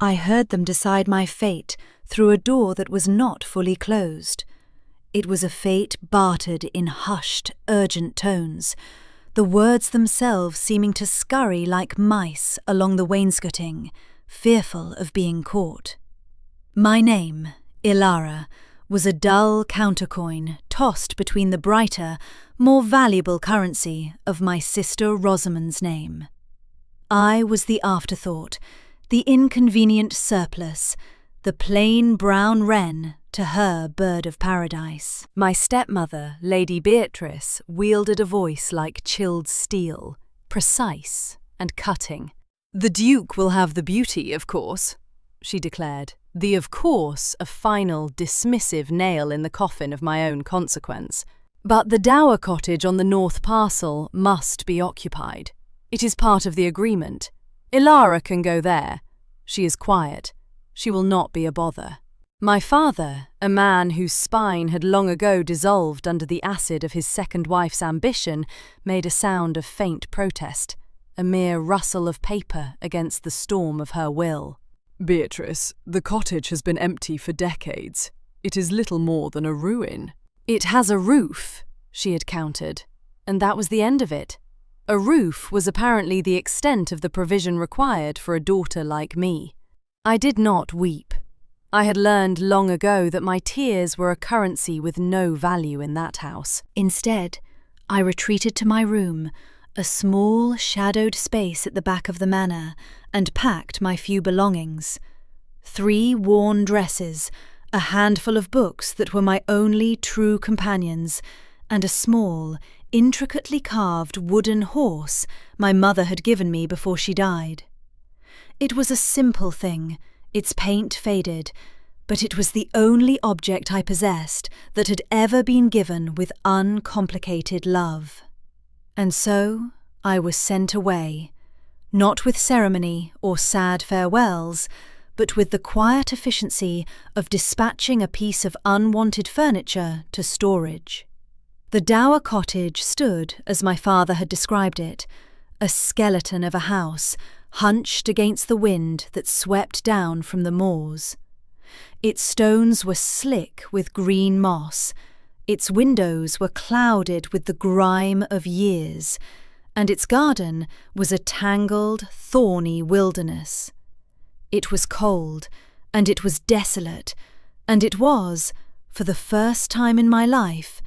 I heard them decide my fate through a door that was not fully closed. It was a fate bartered in hushed, urgent tones, the words themselves seeming to scurry like mice along the wainscoting, fearful of being caught. My name, Ilara, was a dull countercoin tossed between the brighter, more valuable currency of my sister Rosamond's name. I was the afterthought, the inconvenient surplus, the plain brown wren to her bird of paradise. My stepmother, Lady Beatrice, wielded a voice like chilled steel, precise and cutting. "The Duke will have the beauty, of course," she declared, the "of course" a final, dismissive nail in the coffin of my own consequence. "But the dower cottage on the north parcel must be occupied. It is part of the agreement. Ilara can go there. She is quiet. She will not be a bother." My father, a man whose spine had long ago dissolved under the acid of his second wife's ambition, made a sound of faint protest, a mere rustle of paper against the storm of her will. "Beatrice, the cottage has been empty for decades. It is little more than a ruin." "It has a roof," she had countered, and that was the end of it. A roof was apparently the extent of the provision required for a daughter like me. I did not weep. I had learned long ago that my tears were a currency with no value in that house. Instead, I retreated to my room, a small, shadowed space at the back of the manor, and packed my few belongings. 3 worn dresses, a handful of books that were my only true companions, and a small, intricately carved wooden horse my mother had given me before she died. It was a simple thing, its paint faded, but it was the only object I possessed that had ever been given with uncomplicated love. And so I was sent away, not with ceremony or sad farewells, but with the quiet efficiency of dispatching a piece of unwanted furniture to storage. The dower cottage stood as my father had described it, a skeleton of a house, hunched against the wind that swept down from the moors. Its stones were slick with green moss, its windows were clouded with the grime of years, and its garden was a tangled, thorny wilderness. It was cold, and it was desolate, and it was, for the first time in my life,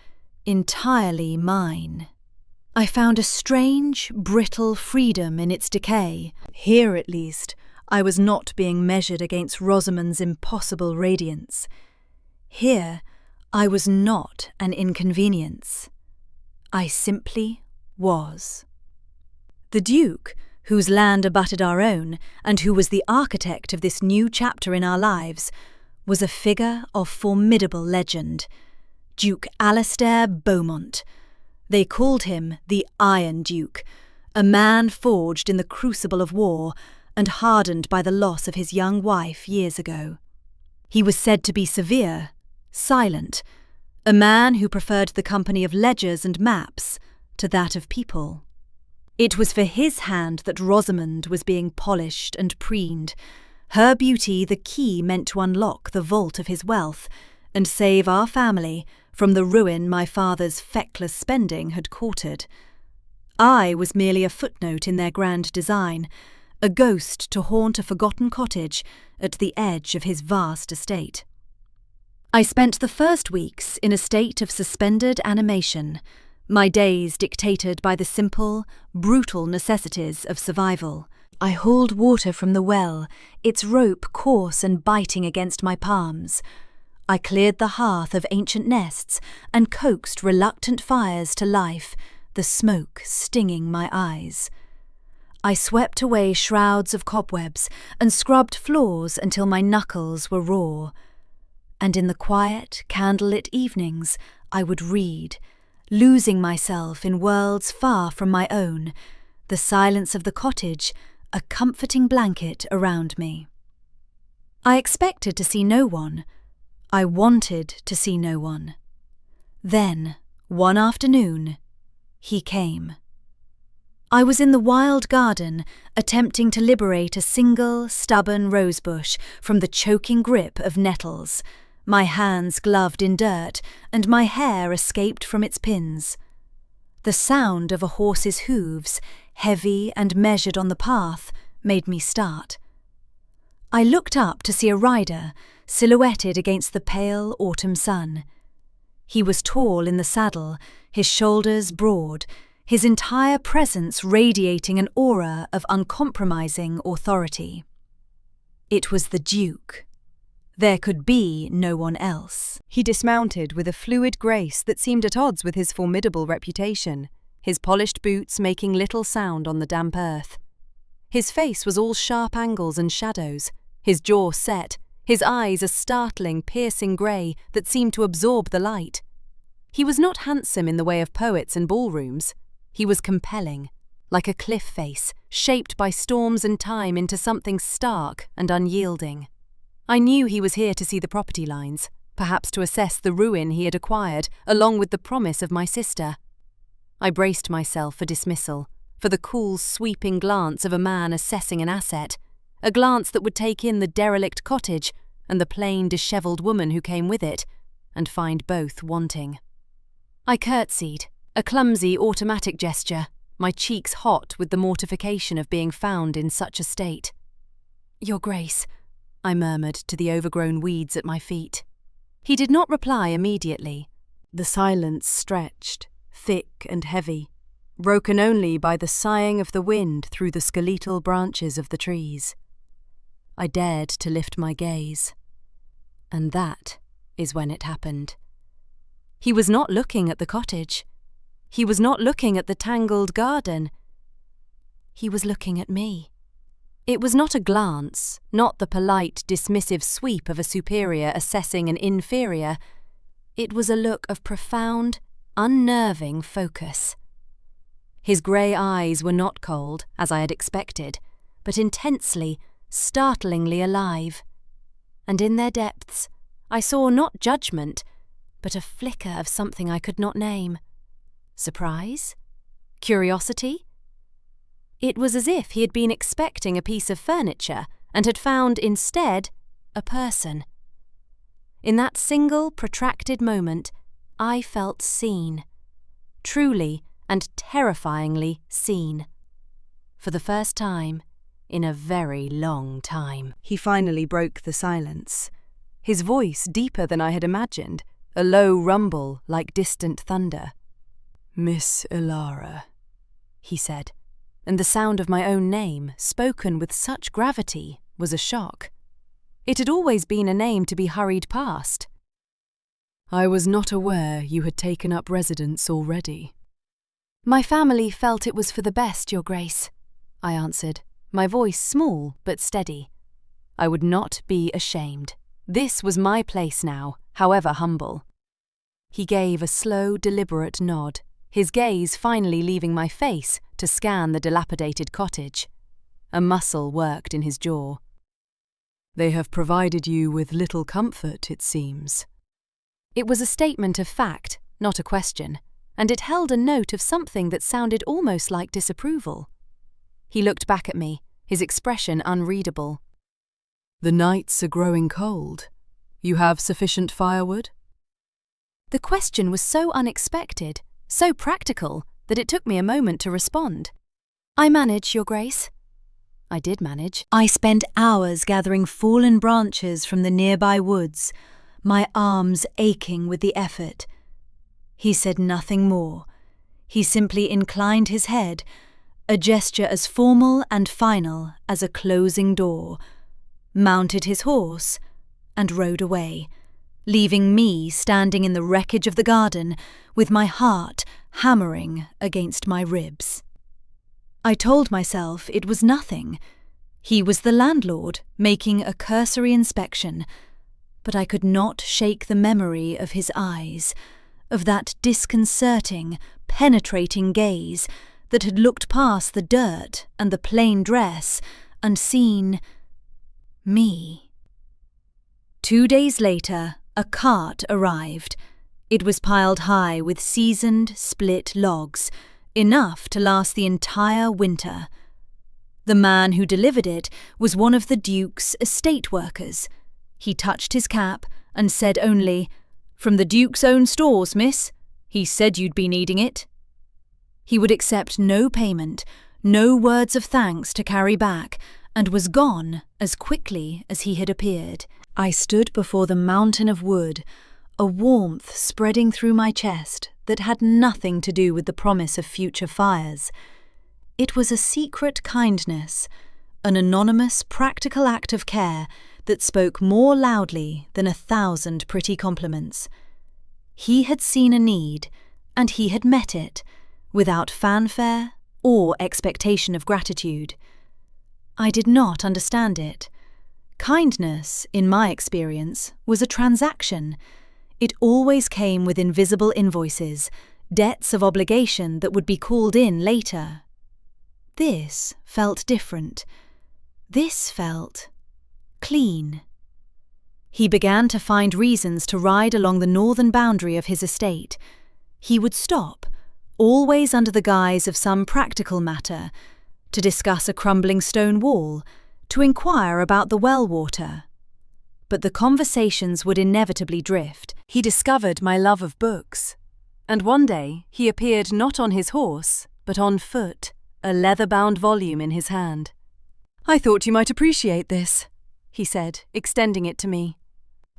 entirely mine. I found a strange, brittle freedom in its decay. Here, at least, I was not being measured against Rosamond's impossible radiance. Here, I was not an inconvenience. I simply was. The Duke, whose land abutted our own, and who was the architect of this new chapter in our lives, was a figure of formidable legend. Duke Alastair Beaumont. They called him the Iron Duke, a man forged in the crucible of war and hardened by the loss of his young wife years ago. He was said to be severe, silent, a man who preferred the company of ledgers and maps to that of people. It was for his hand that Rosamond was being polished and preened, her beauty the key meant to unlock the vault of his wealth and save our family from the ruin my father's feckless spending had courted. I was merely a footnote in their grand design, a ghost to haunt a forgotten cottage at the edge of his vast estate. I spent the first weeks in a state of suspended animation, my days dictated by the simple, brutal necessities of survival. I hauled water from the well, its rope coarse and biting against my palms. I cleared the hearth of ancient nests and coaxed reluctant fires to life, the smoke stinging my eyes. I swept away shrouds of cobwebs and scrubbed floors until my knuckles were raw. And in the quiet, candlelit evenings, I would read, losing myself in worlds far from my own, the silence of the cottage a comforting blanket around me. I expected to see no one. I wanted to see no one. Then, one afternoon, he came. I was in the wild garden, attempting to liberate a single, stubborn rosebush from the choking grip of nettles, my hands gloved in dirt, and my hair escaped from its pins. The sound of a horse's hooves, heavy and measured on the path, made me start. I looked up to see a rider, silhouetted against the pale autumn sun. He was tall in the saddle, his shoulders broad, his entire presence radiating an aura of uncompromising authority. It was the Duke. There could be no one else. He dismounted with a fluid grace that seemed at odds with his formidable reputation, his polished boots making little sound on the damp earth. His face was all sharp angles and shadows, his jaw set, his eyes a startling, piercing grey that seemed to absorb the light. He was not handsome in the way of poets and ballrooms. He was compelling, like a cliff face, shaped by storms and time into something stark and unyielding. I knew he was here to see the property lines, perhaps to assess the ruin he had acquired, along with the promise of my sister. I braced myself for dismissal, for the cool, sweeping glance of a man assessing an asset, a glance that would take in the derelict cottage and the plain, dishevelled woman who came with it, and find both wanting. I curtsied, a clumsy, automatic gesture, my cheeks hot with the mortification of being found in such a state. "Your Grace," I murmured to the overgrown weeds at my feet. He did not reply immediately. The silence stretched, thick and heavy, broken only by the sighing of the wind through the skeletal branches of the trees. I dared to lift my gaze. And that is when it happened. He was not looking at the cottage. He was not looking at the tangled garden. He was looking at me. It was not a glance, not the polite, dismissive sweep of a superior assessing an inferior. It was a look of profound, unnerving focus. His grey eyes were not cold, as I had expected, but intensely, startlingly alive. And in their depths, I saw not judgment, but a flicker of something I could not name. Surprise? Curiosity? It was as if he had been expecting a piece of furniture and had found instead a person. In that single, protracted moment, I felt seen. Truly and terrifyingly seen. For the first time in a very long time. He finally broke the silence. His voice deeper than I had imagined, a low rumble like distant thunder. "Miss Ilara," he said, and the sound of my own name, spoken with such gravity, was a shock. It had always been a name to be hurried past. "I was not aware you had taken up residence already." "My family felt it was for the best, Your Grace," I answered, my voice small but steady. I would not be ashamed. This was my place now, however humble. He gave a slow, deliberate nod, his gaze finally leaving my face to scan the dilapidated cottage. A muscle worked in his jaw. "They have provided you with little comfort, it seems." It was a statement of fact, not a question, and it held a note of something that sounded almost like disapproval. He looked back at me, his expression unreadable. "The nights are growing cold. You have sufficient firewood?" The question was so unexpected, so practical, that it took me a moment to respond. "I manage, Your Grace." I did manage. I spent hours gathering fallen branches from the nearby woods, my arms aching with the effort. He said nothing more. He simply inclined his head, a gesture as formal and final as a closing door, mounted his horse, and rode away, leaving me standing in the wreckage of the garden with my heart hammering against my ribs. I told myself it was nothing. He was the landlord, making a cursory inspection, but I could not shake the memory of his eyes, of that disconcerting, penetrating gaze that had looked past the dirt and the plain dress and seen me. 2 days later, a cart arrived. It was piled high with seasoned, split logs, enough to last the entire winter. The man who delivered it was one of the Duke's estate workers. He touched his cap and said only, "From the Duke's own stores, miss. He said you'd be needing it." He would accept no payment, no words of thanks to carry back, and was gone as quickly as he had appeared. I stood before the mountain of wood, a warmth spreading through my chest that had nothing to do with the promise of future fires. It was a secret kindness, an anonymous, practical act of care that spoke more loudly than 1,000 pretty compliments. He had seen a need, and he had met it, without fanfare or expectation of gratitude. I did not understand it. Kindness, in my experience, was a transaction. It always came with invisible invoices, debts of obligation that would be called in later. This felt different. This felt clean. He began to find reasons to ride along the northern boundary of his estate. He would stop, always under the guise of some practical matter, to discuss a crumbling stone wall, to inquire about the well water. But the conversations would inevitably drift. He discovered my love of books, and one day he appeared not on his horse, but on foot, a leather-bound volume in his hand. "I thought you might appreciate this," he said, extending it to me.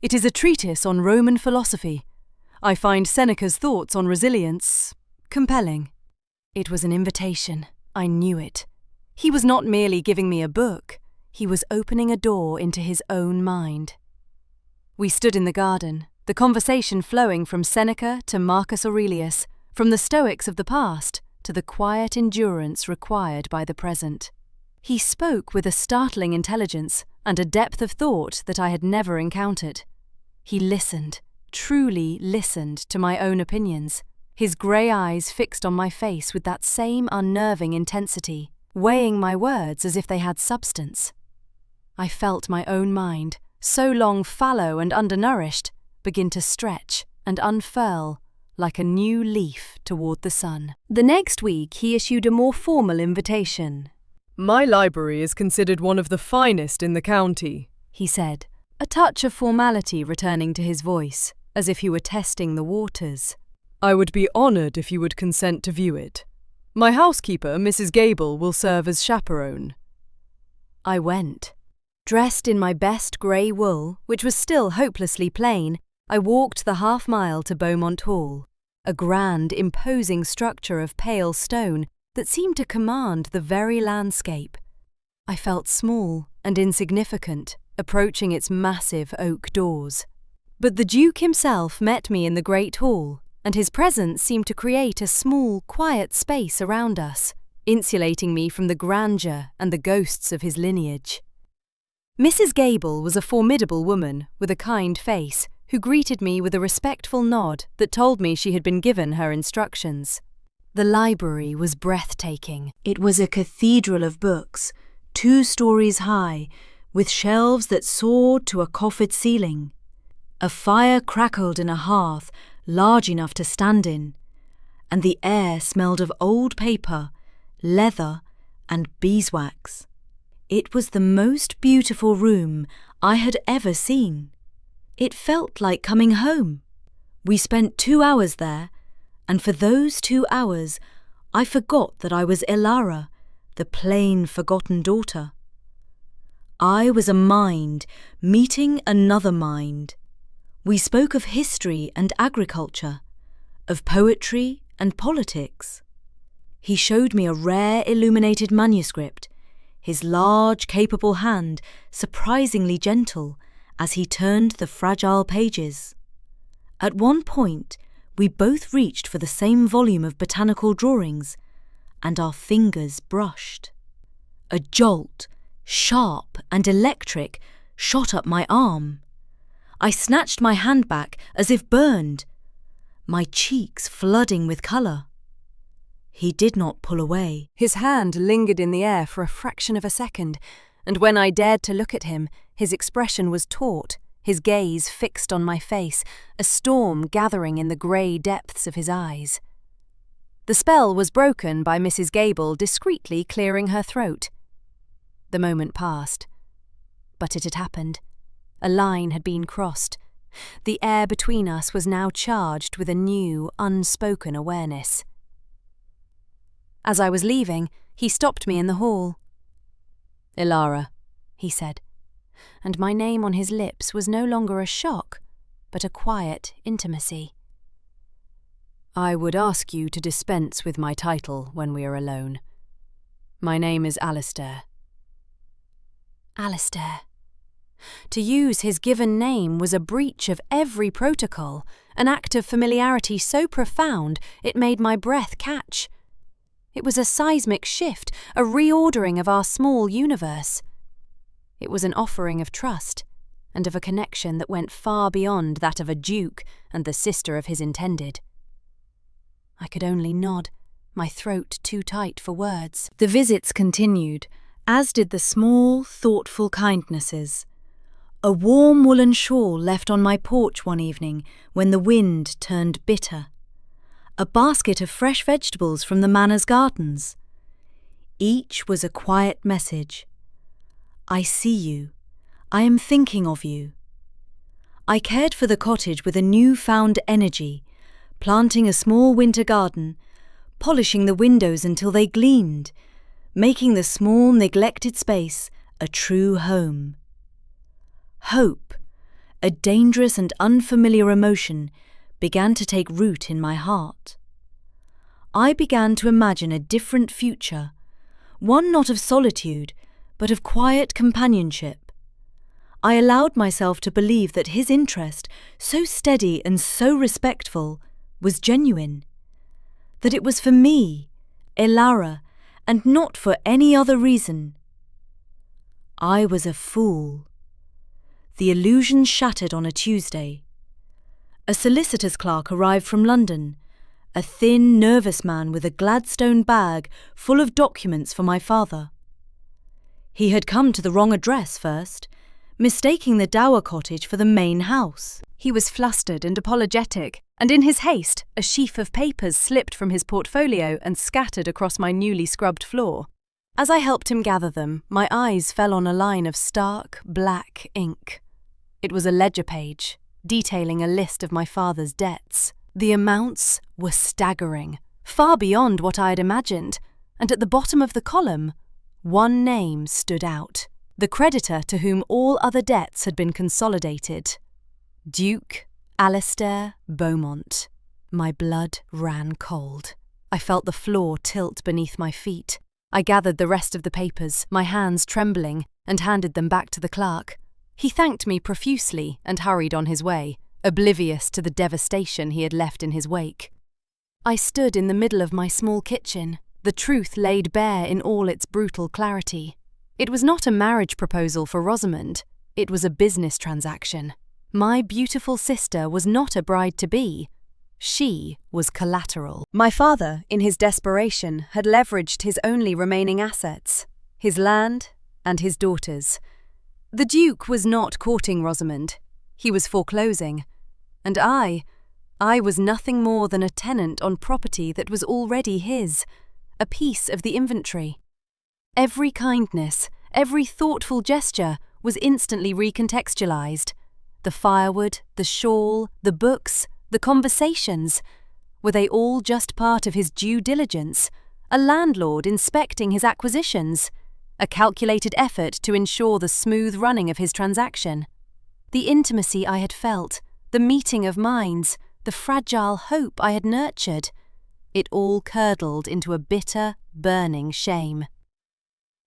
"It is a treatise on Roman philosophy. I find Seneca's thoughts on resilience compelling." It was an invitation. I knew it. He was not merely giving me a book. He was opening a door into his own mind. We stood in the garden, the conversation flowing from Seneca to Marcus Aurelius, from the Stoics of the past to the quiet endurance required by the present. He spoke with a startling intelligence and a depth of thought that I had never encountered. He listened, truly listened to my own opinions, his grey eyes fixed on my face with that same unnerving intensity, weighing my words as if they had substance. I felt my own mind, so long fallow and undernourished, begin to stretch and unfurl like a new leaf toward the sun. The next week he issued a more formal invitation. "My library is considered one of the finest in the county," he said, a touch of formality returning to his voice, as if he were testing the waters. "I would be honoured if you would consent to view it. My housekeeper, Mrs. Gable, will serve as chaperone." I went. Dressed in my best grey wool, which was still hopelessly plain, I walked the half-mile to Beaumont Hall, a grand, imposing structure of pale stone that seemed to command the very landscape. I felt small and insignificant, approaching its massive oak doors. But the Duke himself met me in the great hall, and his presence seemed to create a small, quiet space around us, insulating me from the grandeur and the ghosts of his lineage. Mrs. Gable was a formidable woman with a kind face, who greeted me with a respectful nod that told me she had been given her instructions. The library was breathtaking. It was a cathedral of books, 2 stories high, with shelves that soared to a coffered ceiling. A fire crackled in a hearth large enough to stand in, and the air smelled of old paper, leather, and beeswax. It was the most beautiful room I had ever seen. It felt like coming home. We spent 2 hours there, and for those 2 hours I forgot that I was Elara, the plain, forgotten daughter. I was a mind meeting another mind. We spoke of history and agriculture, of poetry and politics. He showed me a rare illuminated manuscript, his large, capable hand surprisingly gentle as he turned the fragile pages. At one point, we both reached for the same volume of botanical drawings, and our fingers brushed. A jolt, sharp and electric, shot up my arm. I snatched my hand back as if burned, my cheeks flooding with colour. He did not pull away. His hand lingered in the air for a fraction of a second, and when I dared to look at him, his expression was taut, his gaze fixed on my face, a storm gathering in the grey depths of his eyes. The spell was broken by Mrs. Gable discreetly clearing her throat. The moment passed. But it had happened. A line had been crossed. The air between us was now charged with a new, unspoken awareness. As I was leaving, he stopped me in the hall. "Ilara," he said, and my name on his lips was no longer a shock, but a quiet intimacy. "I would ask you to dispense with my title when we are alone. My name is Alistair." Alistair. To use his given name was a breach of every protocol, an act of familiarity so profound it made my breath catch. It was a seismic shift, a reordering of our small universe. It was an offering of trust, and of a connection that went far beyond that of a duke and the sister of his intended. I could only nod, my throat too tight for words. The visits continued, as did the small, thoughtful kindnesses. A warm woolen shawl left on my porch one evening when the wind turned bitter. A basket of fresh vegetables from the manor's gardens. Each was a quiet message. I see you. I am thinking of you. I cared for the cottage with a new-found energy, planting a small winter garden, polishing the windows until they gleamed, making the small, neglected space a true home. Hope, a dangerous and unfamiliar emotion, began to take root in my heart. I began to imagine a different future, one not of solitude, but of quiet companionship. I allowed myself to believe that his interest, so steady and so respectful, was genuine, that it was for me, Ilara, and not for any other reason. I was a fool. The illusion shattered on a Tuesday. A solicitor's clerk arrived from London, a thin, nervous man with a Gladstone bag full of documents for my father. He had come to the wrong address first, mistaking the dower cottage for the main house. He was flustered and apologetic, and in his haste, a sheaf of papers slipped from his portfolio and scattered across my newly scrubbed floor. As I helped him gather them, my eyes fell on a line of stark, black ink. It was a ledger page, detailing a list of my father's debts. The amounts were staggering, far beyond what I had imagined, and at the bottom of the column, one name stood out, the creditor to whom all other debts had been consolidated. Duke Alistair Beaumont. My blood ran cold. I felt the floor tilt beneath my feet. I gathered the rest of the papers, my hands trembling, and handed them back to the clerk. He thanked me profusely and hurried on his way, oblivious to the devastation he had left in his wake. I stood in the middle of my small kitchen, the truth laid bare in all its brutal clarity. It was not a marriage proposal for Rosamond, it was a business transaction. My beautiful sister was not a bride-to-be. She was collateral. My father, in his desperation, had leveraged his only remaining assets, his land and his daughters. The Duke was not courting Rosamond. He was foreclosing. And I was nothing more than a tenant on property that was already his, a piece of the inventory. Every kindness, every thoughtful gesture was instantly recontextualized. The firewood, the shawl, the books, the conversations, were they all just part of his due diligence, a landlord inspecting his acquisitions, a calculated effort to ensure the smooth running of his transaction? The intimacy I had felt, the meeting of minds, the fragile hope I had nurtured, it all curdled into a bitter, burning shame.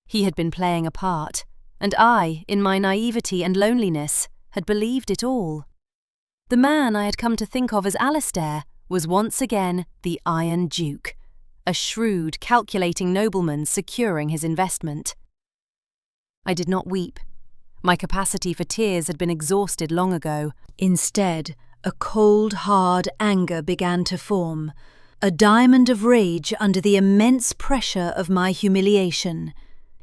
He had been playing a part, and I, in my naivety and loneliness, had believed it all. The man I had come to think of as Alistair was once again the Iron Duke, a shrewd, calculating nobleman securing his investment. I did not weep. My capacity for tears had been exhausted long ago. Instead, a cold, hard anger began to form, a diamond of rage under the immense pressure of my humiliation.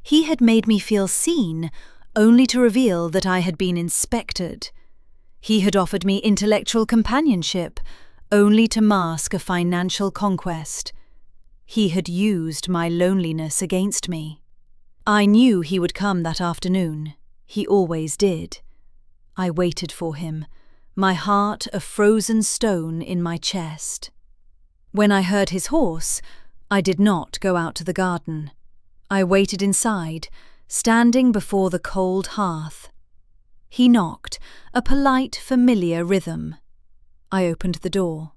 He had made me feel seen, only to reveal that I had been inspected. He had offered me intellectual companionship, only to mask a financial conquest. He had used my loneliness against me. I knew he would come that afternoon. He always did. I waited for him, my heart a frozen stone in my chest. When I heard his horse, I did not go out to the garden. I waited inside, standing before the cold hearth. He knocked, a polite, familiar rhythm. I opened the door.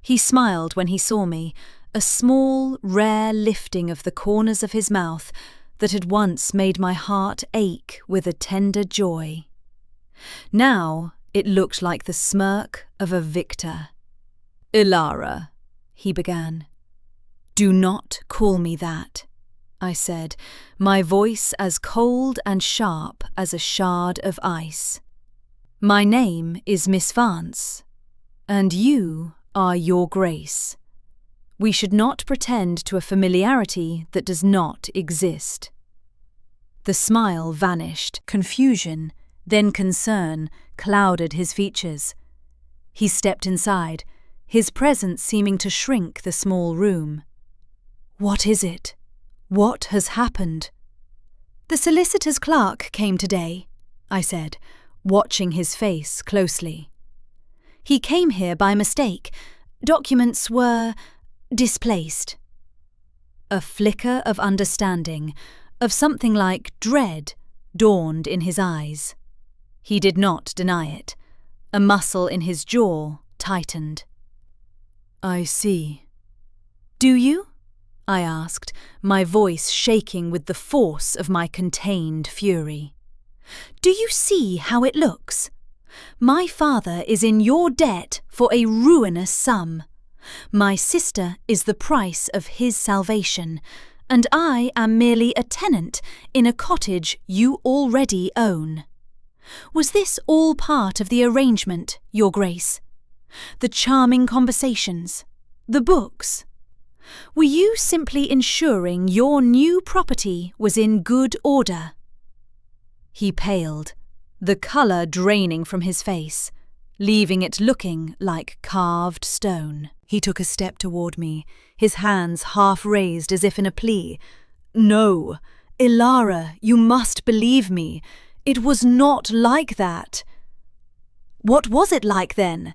He smiled when he saw me, a small, rare lifting of the corners of his mouth that had once made my heart ache with a tender joy. Now it looked like the smirk of a victor. "Ilara," he began. "Do not call me that," I said, my voice as cold and sharp as a shard of ice. "My name is Miss Vance, and you are Your Grace. We should not pretend to a familiarity that does not exist." The smile vanished. Confusion, then concern, clouded his features. He stepped inside, his presence seeming to shrink the small room. "What is it? What has happened?" "The solicitor's clerk came today," I said, watching his face closely. "He came here by mistake. Documents were displaced." A flicker of understanding, of something like dread, dawned in his eyes. He did not deny it. A muscle in his jaw tightened. "I see." "Do you?" I asked, my voice shaking with the force of my contained fury. "Do you see how it looks? My father is in your debt for a ruinous sum. My sister is the price of his salvation, and I am merely a tenant in a cottage you already own. Was this all part of the arrangement, Your Grace? The charming conversations, the books? Were you simply ensuring your new property was in good order?" He paled, the colour draining from his face, leaving it looking like carved stone. He took a step toward me, his hands half raised as if in a plea. "No, Ilara, you must believe me. It was not like that." "What was it like then?"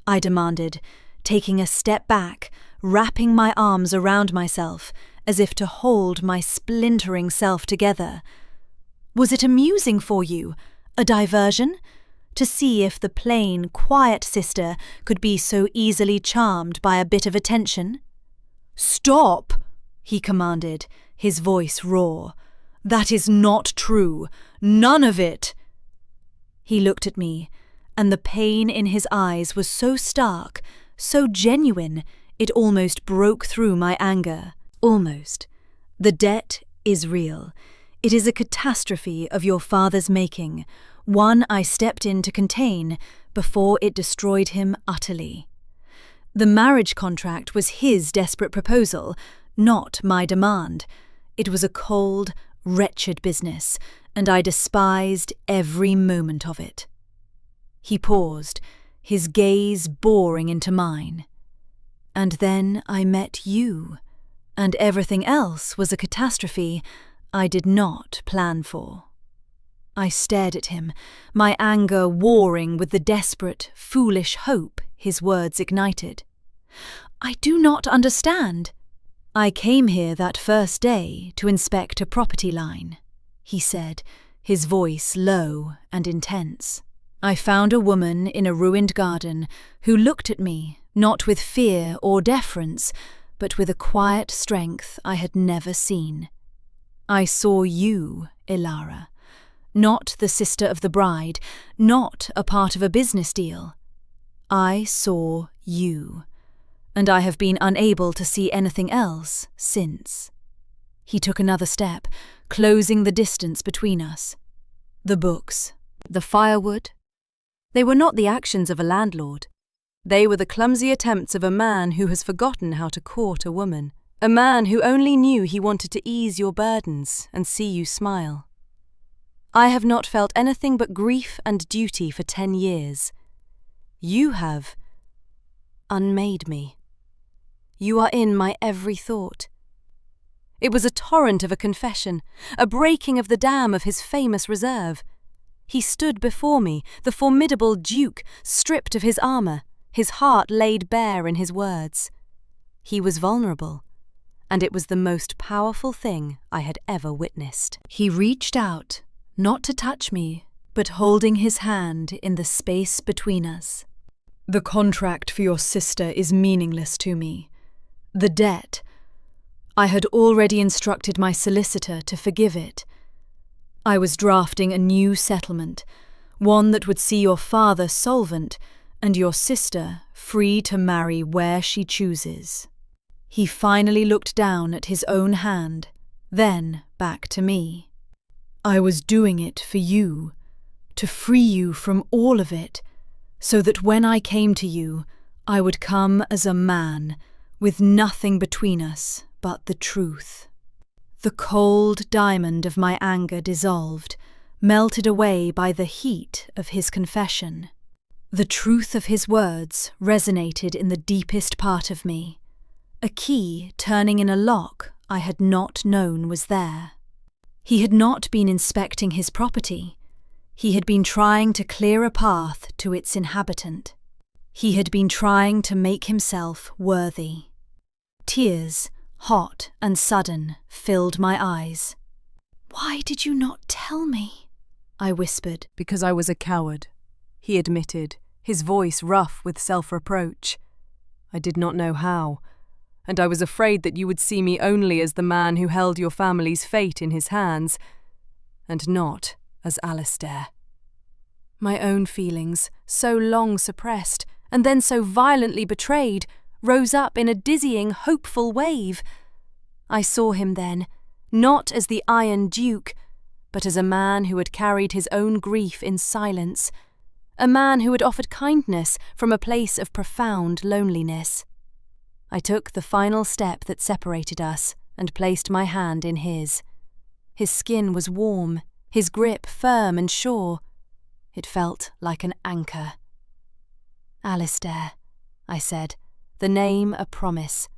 I demanded, taking a step back, wrapping my arms around myself as if to hold my splintering self together. "Was it amusing for you? A diversion? To see if the plain, quiet sister could be so easily charmed by a bit of attention?" "Stop!" he commanded, his voice raw. "That is not true. None of it." He looked at me, and the pain in his eyes was so stark, so genuine, it almost broke through my anger. Almost. "The debt is real. It is a catastrophe of your father's making, one I stepped in to contain before it destroyed him utterly. The marriage contract was his desperate proposal, not my demand. It was a cold, wretched business, and I despised every moment of it." He paused, his gaze boring into mine. "And then I met you, and everything else was a catastrophe I did not plan for." I stared at him, my anger warring with the desperate, foolish hope his words ignited. "I do not understand." "I came here that first day to inspect a property line," he said, his voice low and intense. "I found a woman in a ruined garden who looked at me, not with fear or deference, but with a quiet strength I had never seen. I saw you, Ilara. Not the sister of the bride, not a part of a business deal. I saw you, and I have been unable to see anything else since." He took another step, closing the distance between us. "The books, the firewood, they were not the actions of a landlord. They were the clumsy attempts of a man who has forgotten how to court a woman, a man who only knew he wanted to ease your burdens and see you smile. I have not felt anything but grief and duty for 10 years. You have unmade me." You are in my every thought. It was a torrent of a confession, a breaking of the dam of his famous reserve. He stood before me, the formidable Duke, stripped of his armour, his heart laid bare in his words. He was vulnerable, and it was the most powerful thing I had ever witnessed. He reached out, not to touch me, but holding his hand in the space between us. The contract for your sister is meaningless to me. The debt, I had already instructed my solicitor to forgive it. I was drafting a new settlement, one that would see your father solvent and your sister free to marry where she chooses. He finally looked down at his own hand, then back to me. I was doing it for you, to free you from all of it, so that when I came to you, I would come as a man, with nothing between us but the truth. The cold diamond of my anger dissolved, melted away by the heat of his confession. The truth of his words resonated in the deepest part of me, a key turning in a lock I had not known was there. He had not been inspecting his property. He had been trying to clear a path to its inhabitant. He had been trying to make himself worthy. Tears, hot and sudden, filled my eyes. "Why did you not tell me?" I whispered. Because I was a coward, he admitted, his voice rough with self-reproach. I did not know how, and I was afraid that you would see me only as the man who held your family's fate in his hands, and not as Alistair. My own feelings, so long suppressed, and then so violently betrayed, rose up in a dizzying, hopeful wave. I saw him then, not as the Iron Duke, but as a man who had carried his own grief in silence, a man who had offered kindness from a place of profound loneliness. I took the final step that separated us and placed my hand in his. His skin was warm, his grip firm and sure. It felt like an anchor. "Alistair," I said, the name a promise.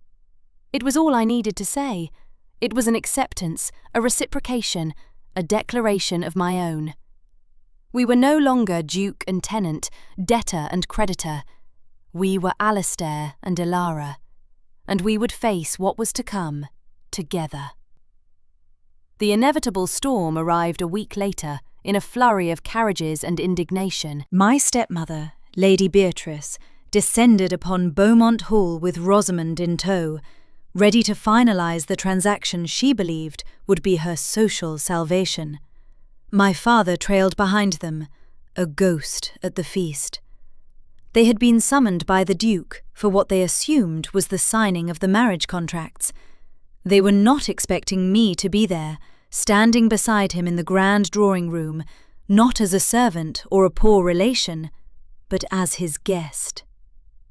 It was all I needed to say. It was an acceptance, a reciprocation, a declaration of my own. We were no longer duke and tenant, debtor and creditor. We were Alistair and Ilara, and we would face what was to come together. The inevitable storm arrived a week later, in a flurry of carriages and indignation. My stepmother, Lady Beatrice, descended upon Beaumont Hall with Rosamond in tow, ready to finalise the transaction she believed would be her social salvation. My father trailed behind them, a ghost at the feast. They had been summoned by the Duke for what they assumed was the signing of the marriage contracts. They were not expecting me to be there, standing beside him in the grand drawing room, not as a servant or a poor relation, but as his guest.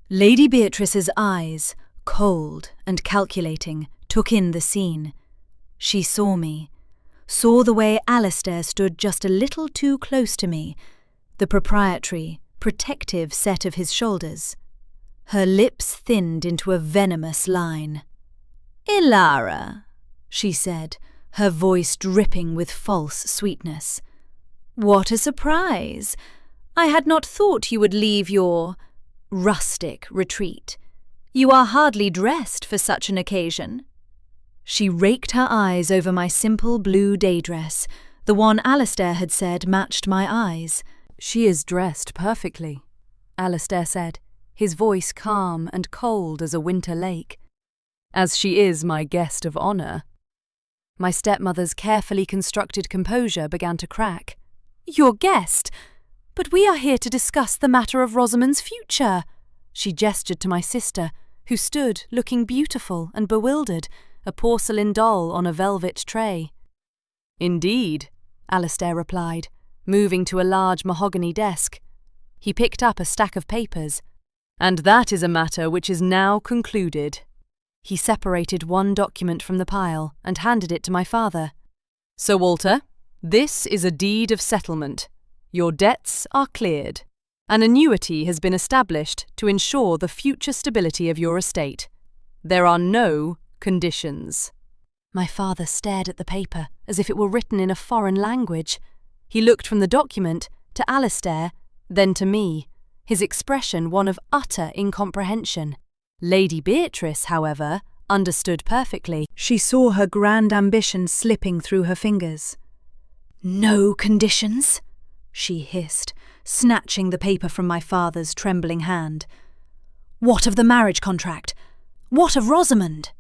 Lady Beatrice's eyes, cold and calculating, took in the scene. She saw me, saw the way Alistair stood just a little too close to me, the proprietary, protective set of his shoulders. Her lips thinned into a venomous line. "Ilara," she said, her voice dripping with false sweetness. "What a surprise! I had not thought you would leave your rustic retreat. You are hardly dressed for such an occasion." She raked her eyes over my simple blue day dress, the one Alistair had said matched my eyes. "She is dressed perfectly," Alistair said, his voice calm and cold as a winter lake. "As she is my guest of honour." My stepmother's carefully constructed composure began to crack. "Your guest? But we are here to discuss the matter of Rosamond's future." She gestured to my sister, who stood looking beautiful and bewildered, a porcelain doll on a velvet tray. "Indeed," Alistair replied, moving to a large mahogany desk. He picked up a stack of papers. "And that is a matter which is now concluded." He separated one document from the pile and handed it to my father. "Sir Walter, this is a deed of settlement. Your debts are cleared. An annuity has been established to ensure the future stability of your estate. There are no conditions." My father stared at the paper as if it were written in a foreign language. He looked from the document to Alistair, then to me, his expression one of utter incomprehension. Lady Beatrice, however, understood perfectly. She saw her grand ambition slipping through her fingers. "No conditions?" she hissed, snatching the paper from my father's trembling hand. "What of the marriage contract? What of Rosamond?"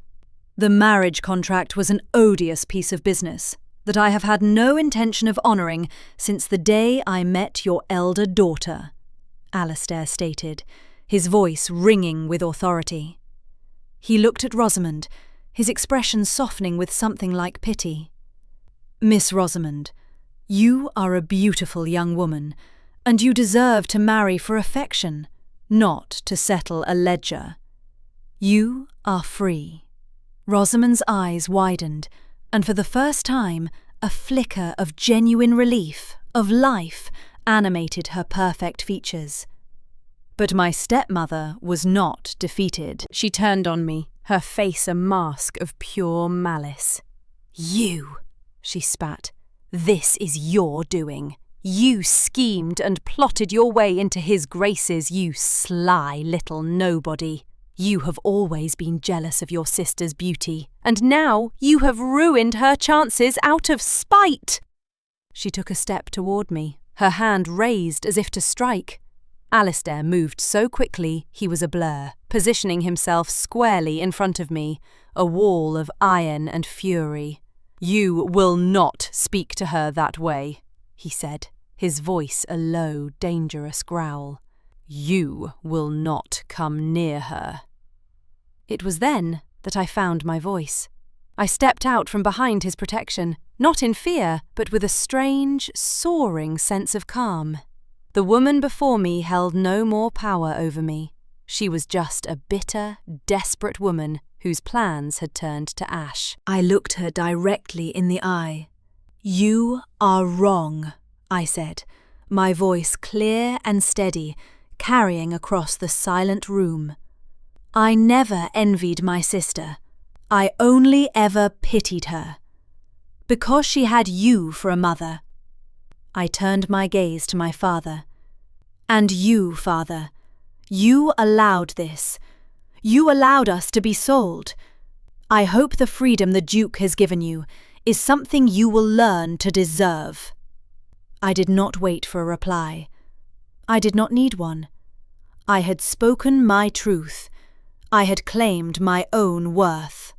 "The marriage contract was an odious piece of business that I have had no intention of honouring since the day I met your elder daughter," Alistair stated, his voice ringing with authority. He looked at Rosamond, his expression softening with something like pity. "Miss Rosamond, you are a beautiful young woman, and you deserve to marry for affection, not to settle a ledger. You are free." Rosamond's eyes widened, and for the first time, a flicker of genuine relief, of life, animated her perfect features. But my stepmother was not defeated. She turned on me, her face a mask of pure malice. "You," she spat, "this is your doing. You schemed and plotted your way into his graces, you sly little nobody. You have always been jealous of your sister's beauty, and now you have ruined her chances out of spite." She took a step toward me, her hand raised as if to strike. Alistair moved so quickly he was a blur, positioning himself squarely in front of me, a wall of iron and fury. "You will not speak to her that way," he said, his voice a low, dangerous growl. "You will not come near her." It was then that I found my voice. I stepped out from behind his protection, not in fear, but with a strange, soaring sense of calm. The woman before me held no more power over me. She was just a bitter, desperate woman whose plans had turned to ash. I looked her directly in the eye. "You are wrong," I said, my voice clear and steady, carrying across the silent room. "I never envied my sister. I only ever pitied her. Because she had you for a mother." I turned my gaze to my father. "And you, father, you allowed this. You allowed us to be sold. I hope the freedom the Duke has given you is something you will learn to deserve." I did not wait for a reply. I did not need one. I had spoken my truth. I had claimed my own worth.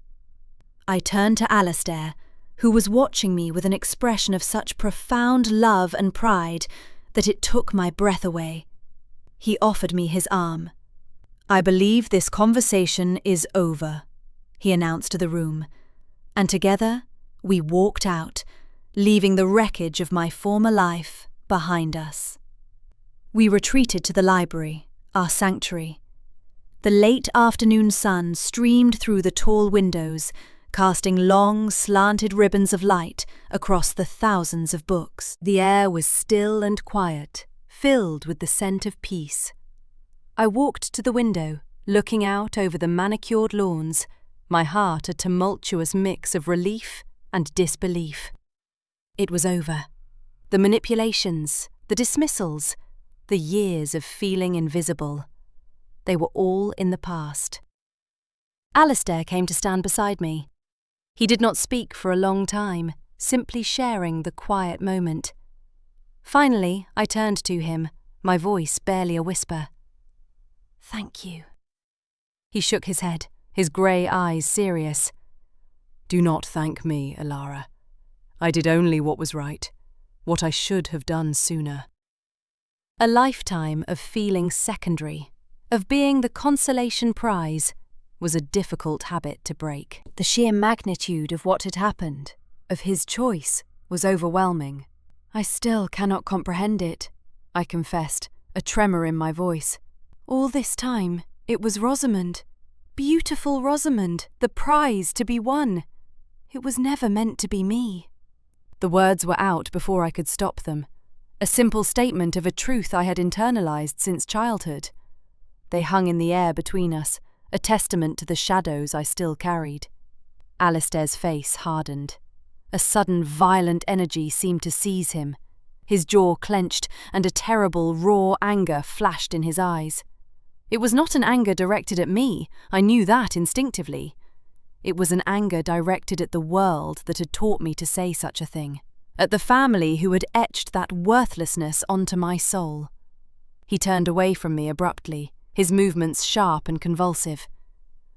I turned to Alistair, who was watching me with an expression of such profound love and pride that it took my breath away. He offered me his arm. "I believe this conversation is over," he announced to the room, and together we walked out, leaving the wreckage of my former life behind us. We retreated to the library, our sanctuary. The late afternoon sun streamed through the tall windows, casting long, slanted ribbons of light across the thousands of books. The air was still and quiet, filled with the scent of peace. I walked to the window, looking out over the manicured lawns, my heart a tumultuous mix of relief and disbelief. It was over. The manipulations, the dismissals, the years of feeling invisible. They were all in the past. Alistair came to stand beside me. He did not speak for a long time, simply sharing the quiet moment. Finally, I turned to him, my voice barely a whisper. "Thank you." He shook his head, his grey eyes serious. "Do not thank me, Alara. I did only what was right, what I should have done sooner." A lifetime of feeling secondary, of being the consolation prize, was a difficult habit to break. The sheer magnitude of what had happened, of his choice, was overwhelming. "I still cannot comprehend it," I confessed, a tremor in my voice. "All this time, it was Rosamond. Beautiful Rosamond, the prize to be won. It was never meant to be me." The words were out before I could stop them, a simple statement of a truth I had internalized since childhood. They hung in the air between us, a testament to the shadows I still carried. Alistair's face hardened. A sudden violent energy seemed to seize him. His jaw clenched, and a terrible, raw anger flashed in his eyes. It was not an anger directed at me, I knew that instinctively. It was an anger directed at the world that had taught me to say such a thing, at the family who had etched that worthlessness onto my soul. He turned away from me abruptly, his movements sharp and convulsive.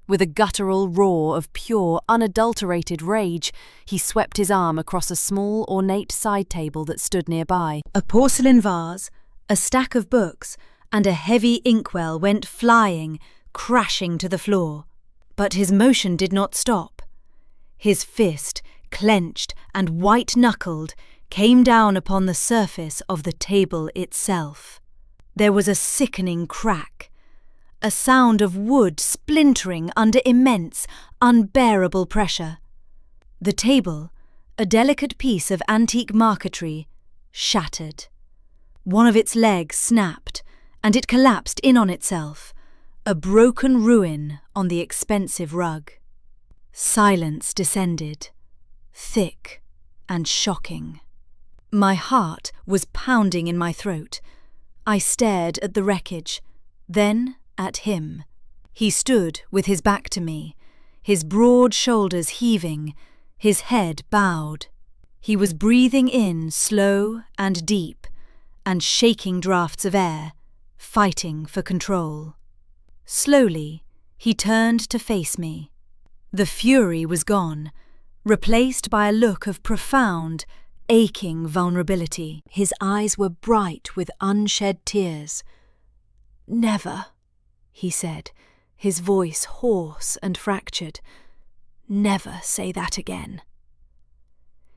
With a guttural roar of pure, unadulterated rage, he swept his arm across a small, ornate side table that stood nearby. A porcelain vase, a stack of books, and a heavy inkwell went flying, crashing to the floor. But his motion did not stop. His fist, clenched and white-knuckled, came down upon the surface of the table itself. There was a sickening crack, a sound of wood splintering under immense, unbearable pressure. The table, a delicate piece of antique marquetry, shattered. One of its legs snapped, and it collapsed in on itself, a broken ruin on the expensive rug. Silence descended, thick and shocking. My heart was pounding in my throat. I stared at the wreckage, then at him. He stood with his back to me, his broad shoulders heaving, his head bowed. He was breathing in slow and deep, and shaking draughts of air, fighting for control. Slowly, he turned to face me. The fury was gone, replaced by a look of profound, aching vulnerability. His eyes were bright with unshed tears. "Never," he said, his voice hoarse and fractured. "Never say that again."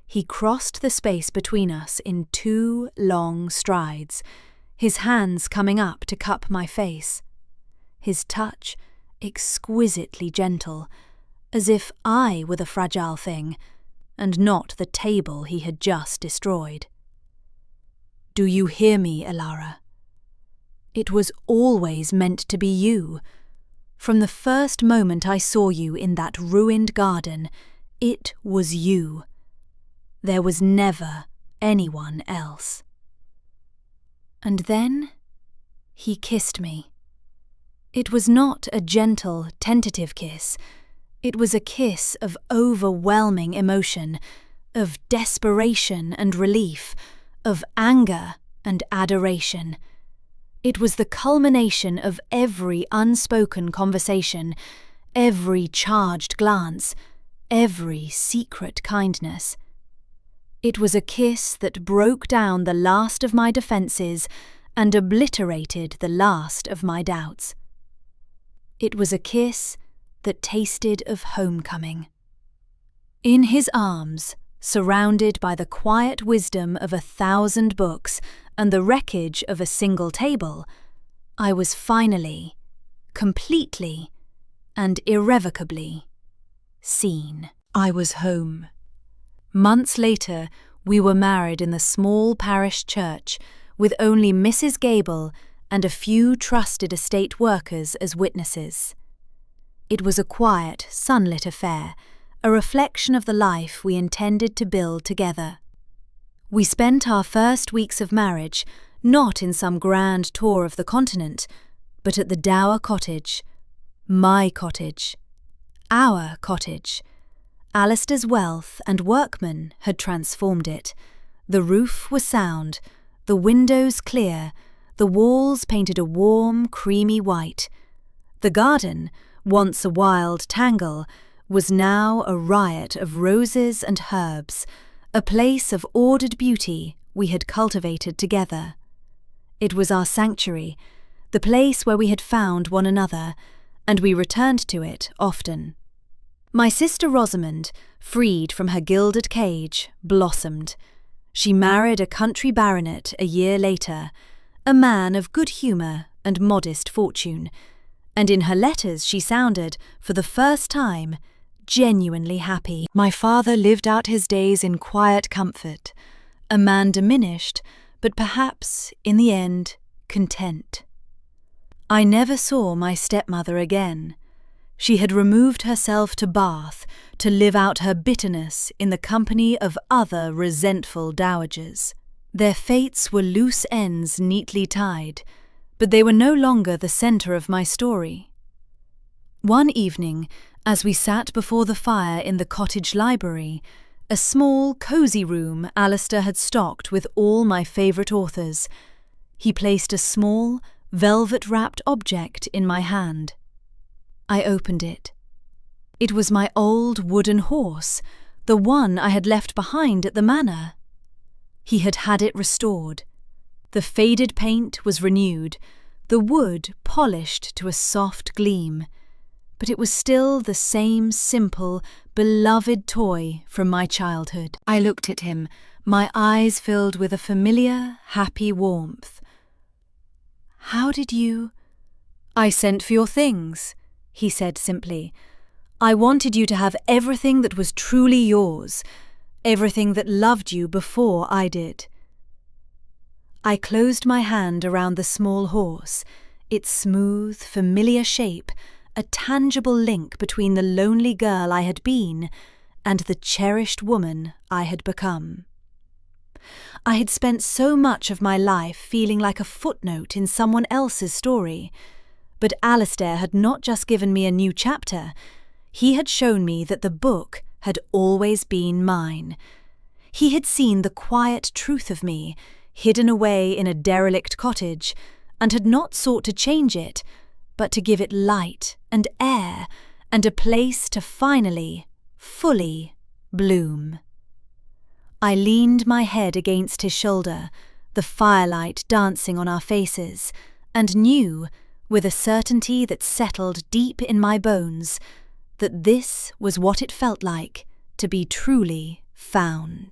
He crossed the space between us in 2 long strides, his hands coming up to cup my face. His touch exquisitely gentle, as if I were the fragile thing, and not the table he had just destroyed. "Do you hear me, Elara? It was always meant to be you. From the first moment I saw you in that ruined garden, it was you. There was never anyone else." And then he kissed me. It was not a gentle, tentative kiss. It was a kiss of overwhelming emotion, of desperation and relief, of anger and adoration. It was the culmination of every unspoken conversation, every charged glance, every secret kindness. It was a kiss that broke down the last of my defences and obliterated the last of my doubts. It was a kiss that tasted of homecoming. In his arms, surrounded by the quiet wisdom of 1,000 books and the wreckage of a single table, I was finally, completely, and irrevocably seen. I was home. Months later, we were married in the small parish church, with only Mrs. Gable and a few trusted estate workers as witnesses. It was a quiet, sunlit affair, a reflection of the life we intended to build together. We spent our first weeks of marriage not in some grand tour of the continent, but at the Dower cottage, my cottage, our cottage. Alistair's wealth and workmen had transformed it. The roof was sound, the windows clear, the walls painted a warm, creamy white. The garden, once a wild tangle, was now a riot of roses and herbs, a place of ordered beauty we had cultivated together. It was our sanctuary, the place where we had found one another, and we returned to it often. My sister Rosamond, freed from her gilded cage, blossomed. She married a country baronet a year later, a man of good humour and modest fortune, and in her letters she sounded, for the first time, genuinely happy. My father lived out his days in quiet comfort, a man diminished, but perhaps, in the end, content. I never saw my stepmother again. She had removed herself to Bath to live out her bitterness in the company of other resentful dowagers. Their fates were loose ends neatly tied, but they were no longer the centre of my story. One evening, as we sat before the fire in the cottage library, a small, cosy room Alistair had stocked with all my favourite authors, he placed a small, velvet-wrapped object in my hand. I opened it. It was my old wooden horse, the one I had left behind at the manor. He had had it restored. The faded paint was renewed, the wood polished to a soft gleam, but it was still the same simple, beloved toy from my childhood. I looked at him, my eyes filled with a familiar, happy warmth. "How did you—" "I sent for your things," he said simply. "I wanted you to have everything that was truly yours, everything that loved you before I did." I closed my hand around the small horse, its smooth, familiar shape, a tangible link between the lonely girl I had been and the cherished woman I had become. I had spent so much of my life feeling like a footnote in someone else's story, but Alistair had not just given me a new chapter, he had shown me that the book had always been mine. He had seen the quiet truth of me, hidden away in a derelict cottage, and had not sought to change it, but to give it light and air and a place to finally, fully bloom. I leaned my head against his shoulder, the firelight dancing on our faces, and knew, with a certainty that settled deep in my bones, that this was what it felt like to be truly found.